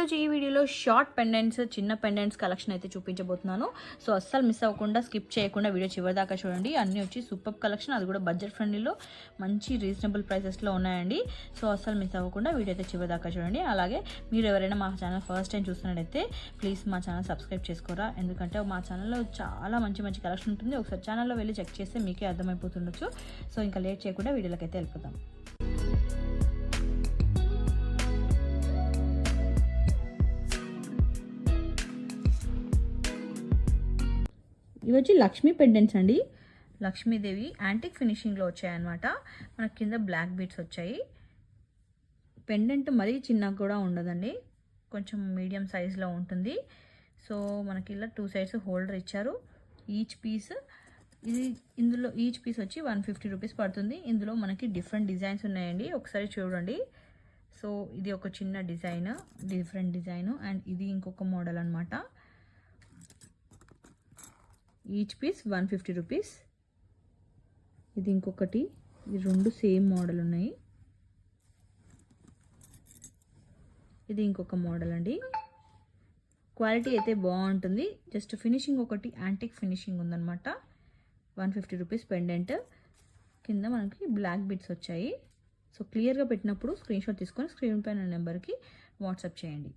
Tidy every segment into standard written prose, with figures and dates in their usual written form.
ఈరోజు ఈ వీడియోలో షార్ట్ పెండెంట్స్, చిన్న పెండెంట్స్ కలెక్షన్ అయితే చూపించబోతున్నాను. సో అస్సలు మిస్ అవ్వకుండా, స్కిప్ చేయకుండా వీడియో చివరి దాకా చూడండి. అన్నీ వచ్చి సూపర్ కలెక్షన్, అది కూడా బడ్జెట్ ఫ్రెండ్లీలో మంచి రీజనబుల్ ప్రైసెస్లో ఉన్నాయండి. సో అస్సలు మిస్ అవ్వకుండా వీడియో అయితే చివరి దాకా చూడండి. అలాగే మీరు ఎవరైనా మా ఛానల్ ఫస్ట్ టైం చూస్తున్నట్టయితే ప్లీజ్ మా ఛానల్ సబ్స్క్రైబ్ చేసుకోరా, ఎందుకంటే మా ఛానల్లో చాలా మంచి మంచి కలెక్షన్ ఉంటుంది. ఒకసారి ఛానల్లో వెళ్ళి చెక్ చేస్తే మీకే అర్థమైపోతుండొచ్చు. సో ఇంకా లేట్ చేయకుండా వీడియోలోకి అయితే వెళ్ళిపోతాం. ఇవి వచ్చి లక్ష్మీ పెండెంట్స్ అండి. లక్ష్మీదేవి యాంటిక్ ఫినిషింగ్లో వచ్చాయన్నమాట. మనకి కింద బ్లాక్ బీడ్స్ వచ్చాయి. పెండెంట్ మరీ చిన్నగా కూడా ఉండదండి, కొంచెం మీడియం సైజులో ఉంటుంది. సో మనకి ఇలా 2 సైడ్స్ హోల్డర్ ఇచ్చారు. ఈచ్ పీస్ ఇందులో ఈచ్ పీస్ వచ్చి 150 రూపీస్ పడుతుంది. ఇందులో మనకి డిఫరెంట్ డిజైన్స్ ఉన్నాయండి, ఒకసారి చూడండి. సో ఇది ఒక చిన్న డిజైన్, డిఫరెంట్ డిజైన్, అండ్ ఇది ఇంకొక మోడల్ అనమాట. Each piece 150 rupees. ఇది ఇంకొకటి, ఇది 2 సేమ్ మోడల్ ఉన్నాయి. ఇది ఇంకొక మోడల్ అండి. క్వాలిటీ అయితే బాగుంటుంది. జస్ట్ ఫినిషింగ్ ఒకటి యాంటిక్ ఫినిషింగ్ ఉందన్నమాట. 150 రూపీస్ పెండెంట్. కింద మనకి బ్లాక్ బిట్స్ వచ్చాయి. సో క్లియర్గా పెట్టినప్పుడు స్క్రీన్ షాట్ తీసుకొని స్క్రీన్ పైన నెంబర్కి వాట్సాప్ చేయండి.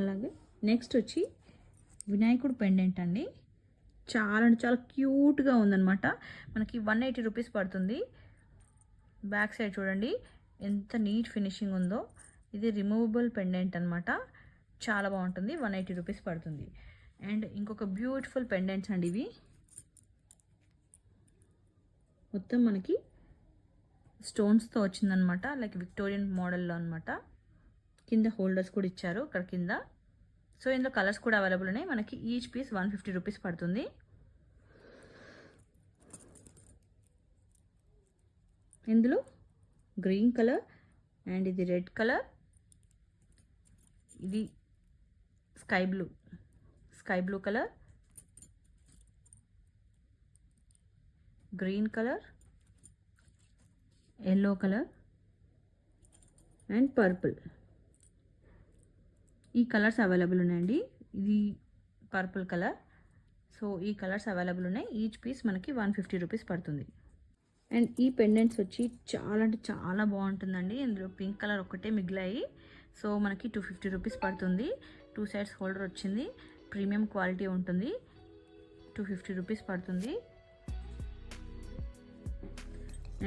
అలాగే నెక్స్ట్ వచ్చి వినాయకుడు పెండెంట్ అండి. చాలా అంటే చాలా క్యూట్గా ఉందన్నమాట. మనకి 180 రూపీస్ పడుతుంది. బ్యాక్ సైడ్ చూడండి ఎంత నీట్ ఫినిషింగ్ ఉందో. ఇది రిమూవబుల్ పెండెంట్ అనమాట, చాలా బాగుంటుంది. 180 రూపీస్ పడుతుంది. అండ్ ఇంకొక బ్యూటిఫుల్ పెండెంట్స్ అండి. ఇవి మొత్తం మనకి స్టోన్స్తో వచ్చిందనమాట, లైక్ విక్టోరియన్ మోడల్లో అనమాట. కింద హోల్డర్స్ కూడా ఇచ్చారు ఇక్కడ కింద. సో ఇందులో కలర్స్ కూడా అవైలబుల్ ఉన్నాయి. మనకి ఈచ్ పీస్ 150 రూపీస్ పడుతుంది. ఇందులో గ్రీన్ కలర్, అండ్ ఇది రెడ్ కలర్, ఇది sky blue colour, green colour, yellow colour, and purple. ఈ కలర్స్ అవైలబుల్ ఉన్నాయండి. ఇది పర్పుల్ కలర్. సో ఈ కలర్స్ అవైలబుల్ ఉన్నాయి. ఈచ్ పీస్ మనకి 150 రూపీస్ పడుతుంది. అండ్ ఈ పెండెంట్స్ వచ్చి చాలా అంటే చాలా బాగుంటుందండి. ఇందులో పింక్ కలర్ ఒకటే మిగిలాయి. సో మనకి 250 రూపీస్ పడుతుంది. 2 సైడ్స్ హోల్డర్ వచ్చింది. ప్రీమియం క్వాలిటీ ఉంటుంది. 250 రూపీస్ పడుతుంది.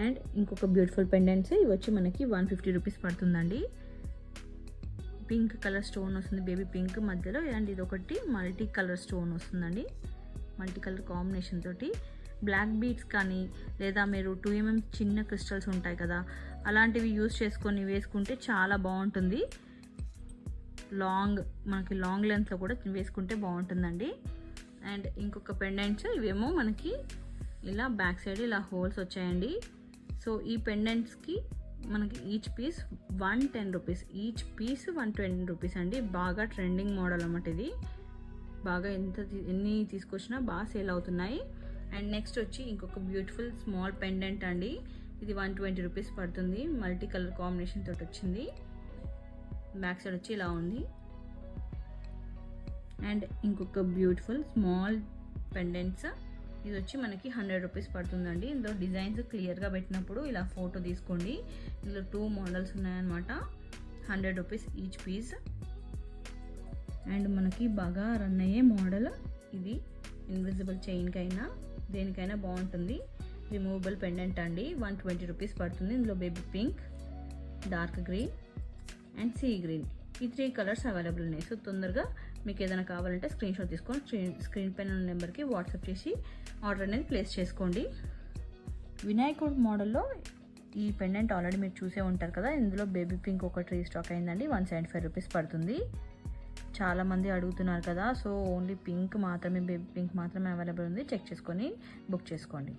అండ్ ఇంకొక బ్యూటిఫుల్ పెండెంట్స్ ఇవి వచ్చి మనకి 150 రూపీస్ పడుతుందండి. పింక్ కలర్ స్టోన్ వస్తుంది, బేబీ పింక్ మధ్యలో. అండ్ ఇది ఒకటి మల్టీ కలర్ స్టోన్ వస్తుందండి, మల్టీ కలర్ కాంబినేషన్ తోటి. బ్లాక్ బీడ్స్ కానీ లేదా మీరు 2mm చిన్న క్రిస్టల్స్ ఉంటాయి కదా, అలాంటివి యూస్ చేసుకొని వేసుకుంటే చాలా బాగుంటుంది. మనకి లాంగ్ లెంత్లో కూడా వేసుకుంటే బాగుంటుందండి. అండ్ ఇంకొక పెండెంట్స్ ఇవేమో మనకి ఇలా బ్యాక్ సైడ్ ఇలా హోల్స్ వచ్చాయండి. సో ఈ పెండెంట్స్కి మనకి each piece 110 rupees, each piece 120 rupees అండి. బాగా ట్రెండింగ్ మోడల్ అన్నమాట ఇది. బాగా ఎన్ని తీసుకొచ్చినా బాగా సేల్ అవుతున్నాయి. అండ్ నెక్స్ట్ వచ్చి ఇంకొక బ్యూటిఫుల్ స్మాల్ పెండెంట్ అండి. ఇది 120 రూపీస్ పడుతుంది. మల్టీ కలర్ కాంబినేషన్ తోటి వచ్చింది. బ్యాక్ సైడ్ వచ్చి ఇలా ఉంది. అండ్ ఇంకొక బ్యూటిఫుల్ స్మాల్ పెండెంట్స్, ఇది వచ్చి మనకి 100 రూపీస్ పడుతుందండి. ఇందులో డిజైన్స్ క్లియర్గా పెట్టినప్పుడు ఇలా ఫోటో తీసుకోండి. ఇందులో 2 మోడల్స్ ఉన్నాయన్నమాట. 100 రూపీస్ ఈచ్ పీస్. అండ్ మనకి బాగా రన్ అయ్యే మోడల్ ఇది. ఇన్విజిబుల్ చైన్కైనా దేనికైనా బాగుంటుంది. రిమూవబుల్ పెండెంట్ అండి. 120 రూపీస్ పడుతుంది. ఇందులో baby pink, dark green, and sea green, ఈ 3 కలర్స్ అవైలబుల్ ఉన్నాయి. సో తొందరగా మీకు ఏదైనా కావాలంటే స్క్రీన్ షాట్ తీసుకొని స్క్రీన్ పైన ఉన్న నెంబర్కి వాట్సాప్ చేసి ఆర్డర్ అనేది ప్లేస్ చేసుకోండి. వినాయకుడు మోడల్లో ఈ పెండెంట్ ఆల్రెడీ మీరు చూసే ఉంటారు కదా. ఇందులో బేబీ పింక్ ఒకటి రీస్టాక్ అయిందండి. 175 రూపీస్ పడుతుంది. చాలామంది అడుగుతున్నారు కదా, సో ఓన్లీ పింక్ మాత్రమే, బేబీ పింక్ మాత్రమే అవైలబుల్ ఉంది. చెక్ చేసుకొని బుక్ చేసుకోండి.